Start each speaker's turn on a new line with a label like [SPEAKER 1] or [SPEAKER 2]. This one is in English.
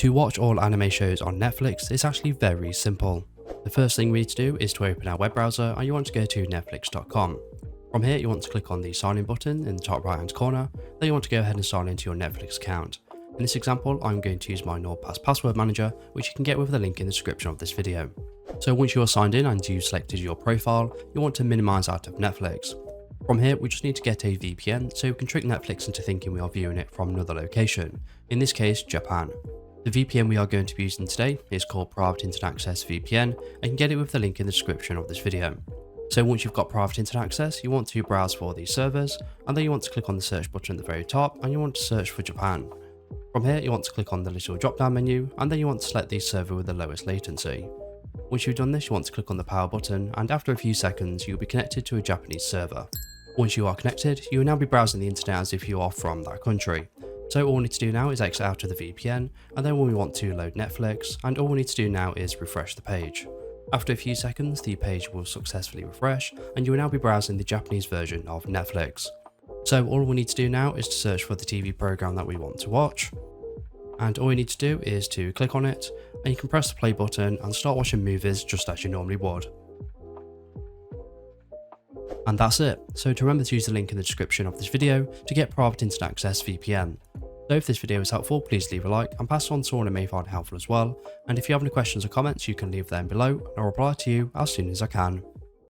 [SPEAKER 1] To watch all anime shows on Netflix is actually very simple. The first thing we need to do is to open our web browser, and you want to go to netflix.com. From here you want to click on the sign in button in the top right hand corner, then you want to go ahead and sign into your Netflix account. In this example I'm going to use my NordPass password manager, which you can get with the link in the description of this video. So once you are signed in and you've selected your profile, you want to minimize out of Netflix. From here we just need to get a VPN so we can trick Netflix into thinking we are viewing it from another location, in this case Japan. The VPN we are going to be using today is called Private Internet Access VPN, and you can get it with the link in the description of this video. So once you've got private internet access, you want to browse for these servers, and then you want to click on the search button at the very top and you want to search for Japan. From here you want to click on the little drop down menu, and then you want to select the server with the lowest latency. Once you've done this you want to click on the power button, and after a few seconds you'll be connected to a Japanese server. Once you are connected, you will now be browsing the internet as if you are from that country. So all we need to do now is exit out of the VPN, and then when we want to load Netflix, and all we need to do now is refresh the page. After a few seconds the page will successfully refresh, and you will now be browsing the Japanese version of Netflix. So all we need to do now is to search for the TV program that we want to watch, and all you need to do is to click on it, and you can press the play button and start watching movies just as you normally would. And that's it. So to remember to use the link in the description of this video to get Private Internet Access VPN. So if this video was helpful, please leave a like and pass it on to someone who may find it helpful as well. And if you have any questions or comments, you can leave them below and I'll reply to you as soon as I can.